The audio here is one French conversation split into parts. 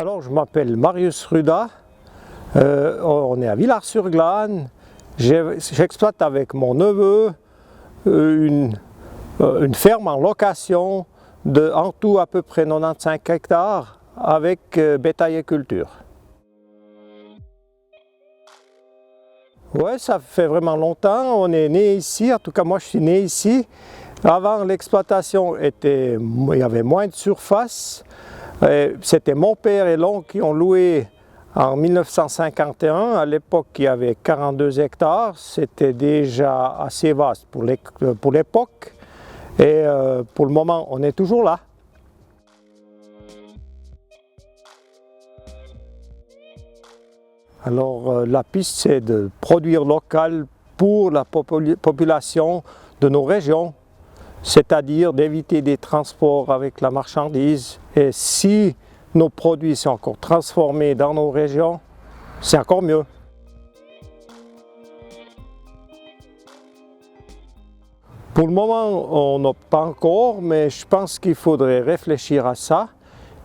Alors, je m'appelle Marius Ruda, on est à Villars-sur-Glâne. J'exploite avec mon neveu une ferme en location de en tout à peu près 95 hectares avec bétail et culture. Oui, ça fait vraiment longtemps, on est né ici, en tout cas moi je suis né ici. Avant l'exploitation, il y avait moins de surface. C'était mon père et l'oncle qui ont loué en 1951. À l'époque, il y avait 42 hectares. C'était déjà assez vaste pour l'époque. Et pour le moment, on est toujours là. Alors, la piste, c'est de produire local pour la population de nos régions, c'est-à-dire d'éviter des transports avec la marchandise. Et si nos produits sont encore transformés dans nos régions, c'est encore mieux. Pour le moment, on n'a pas encore, mais je pense qu'il faudrait réfléchir à ça.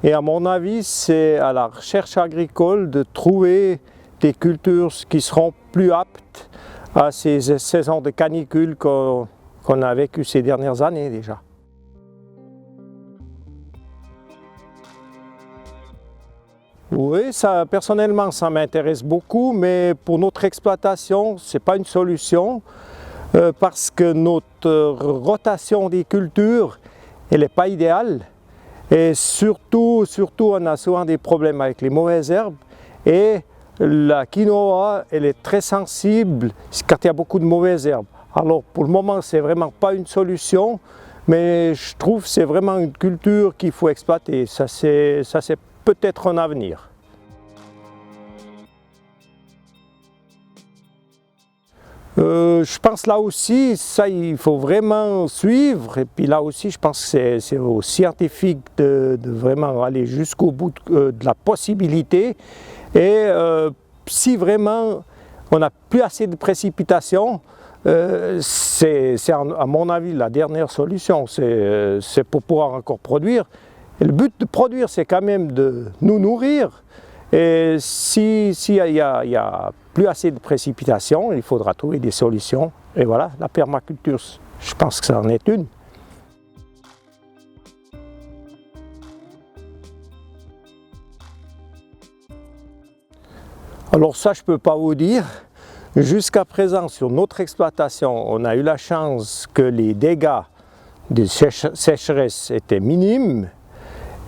Et à mon avis, c'est à la recherche agricole de trouver des cultures qui seront plus aptes à ces saisons de canicule qu'on a vécues ces dernières années déjà. Oui, personnellement, ça m'intéresse beaucoup, mais pour notre exploitation, ce n'est pas une solution parce que notre rotation des cultures, elle n'est pas idéale. Et surtout, on a souvent des problèmes avec les mauvaises herbes. Et la quinoa, elle est très sensible quand il y a beaucoup de mauvaises herbes. Alors pour le moment, ce n'est vraiment pas une solution, mais je trouve que c'est vraiment une culture qu'il faut exploiter. Ça c'est peut-être un avenir. Je pense là aussi, ça il faut vraiment suivre, et puis là aussi je pense que c'est aux scientifiques de vraiment aller jusqu'au bout de la possibilité. Et si vraiment on n'a plus assez de précipitations, c'est à mon avis la dernière solution, c'est pour pouvoir encore produire. Et le but de produire, c'est quand même de nous nourrir. Et s'il y a plus assez de précipitations, il faudra trouver des solutions. Et voilà, la permaculture, je pense que ça en est une. Alors ça, je ne peux pas vous dire. Jusqu'à présent, sur notre exploitation, on a eu la chance que les dégâts de sécheresse étaient minimes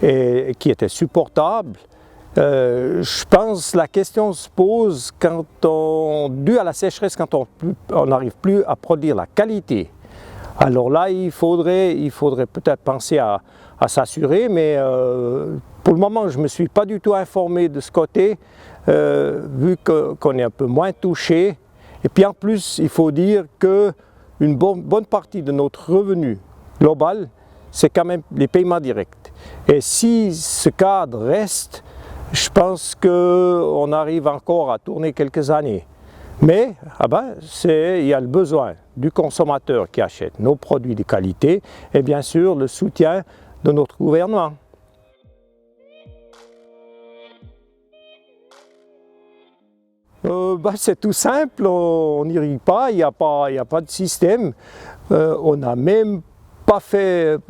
et qui étaient supportables. Je pense que la question se pose dû à la sécheresse, quand on n'arrive plus à produire la qualité. Alors là, il faudrait peut-être penser à s'assurer, mais pour le moment, je ne me suis pas du tout informé de ce côté, vu qu'on est un peu moins touché. Et puis en plus, il faut dire qu'une bonne partie de notre revenu global, c'est quand même les paiements directs. Et si ce cadre reste, je pense qu'on arrive encore à tourner quelques années. Mais il y a le besoin du consommateur qui achète nos produits de qualité et bien sûr le soutien de notre gouvernement. C'est tout simple, on n'irrigue pas, il n'y a pas de système. On n'a même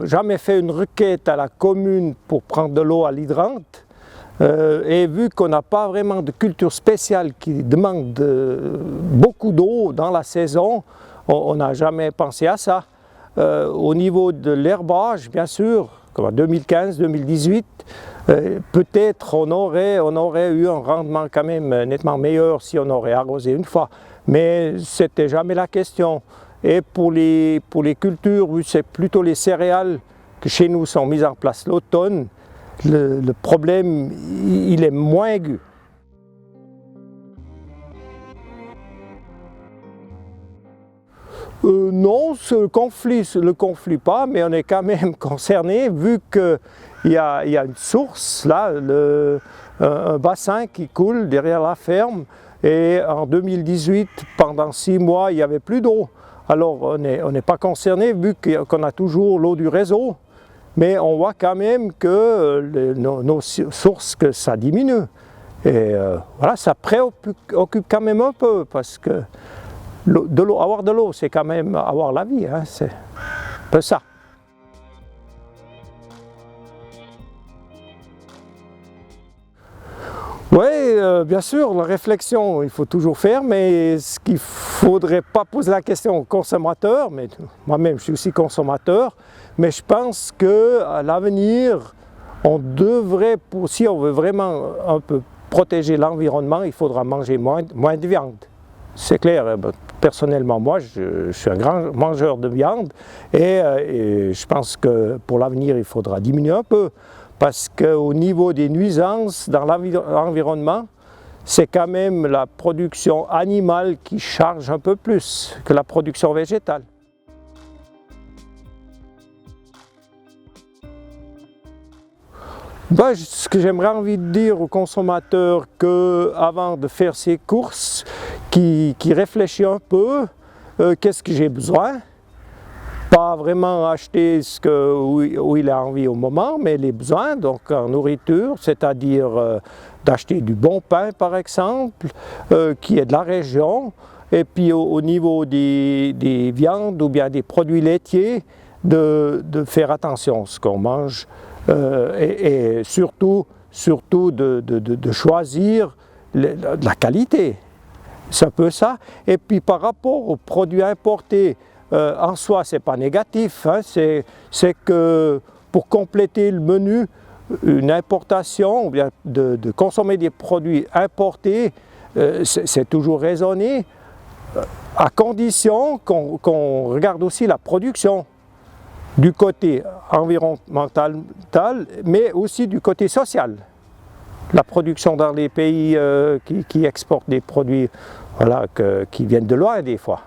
jamais fait une requête à la commune pour prendre de l'eau à l'hydrante. Et vu qu'on n'a pas vraiment de culture spéciale qui demande beaucoup d'eau dans la saison, on n'a jamais pensé à ça. Au niveau de l'herbage, bien sûr, comme en 2015-2018, peut-être on aurait eu un rendement quand même nettement meilleur si on aurait arrosé une fois, mais c'était jamais la question. Et pour les cultures, c'est plutôt les céréales que chez nous sont mises en place l'automne. Le problème, il est moins aigu. Non, le conflit pas, mais on est quand même concerné vu qu'il y a une source, là, un bassin qui coule derrière la ferme. Et en 2018, pendant 6 mois, il n'y avait plus d'eau. Alors on n'est pas concerné vu qu'on a toujours l'eau du réseau. mais on voit quand même que nos sources, que ça diminue. Et voilà, ça préoccupe quand même un peu, parce que avoir de l'eau, c'est quand même avoir la vie, hein, c'est un peu ça. Oui, bien sûr, la réflexion, il faut toujours faire, mais ce qu'il ne faudrait pas poser la question aux consommateurs, mais moi-même je suis aussi consommateur, mais je pense qu'à l'avenir, on devrait, si on veut vraiment un peu protéger l'environnement, il faudra manger moins de viande. C'est clair, personnellement, moi je suis un grand mangeur de viande et je pense que pour l'avenir, il faudra diminuer un peu. Parce qu'au niveau des nuisances dans l'environnement, c'est quand même la production animale qui charge un peu plus que la production végétale. Ce que j'aimerais envie de dire aux consommateurs, qu'avant de faire ses courses, qui réfléchissent un peu, qu'est-ce que j'ai besoin? Pas vraiment acheter où il a envie au moment, mais les besoins, donc en nourriture, c'est-à-dire d'acheter du bon pain par exemple, qui est de la région, et puis au niveau des viandes ou bien des produits laitiers, de faire attention à ce qu'on mange, et surtout de choisir de la qualité. C'est un peu ça. Et puis par rapport aux produits importés, en soi, ce n'est pas négatif, hein, c'est que pour compléter le menu, une importation, ou bien de consommer des produits importés, c'est toujours raisonné, à condition qu'on regarde aussi la production du côté environnemental, mais aussi du côté social. La production dans les pays qui exportent des produits, voilà, qui viennent de loin des fois.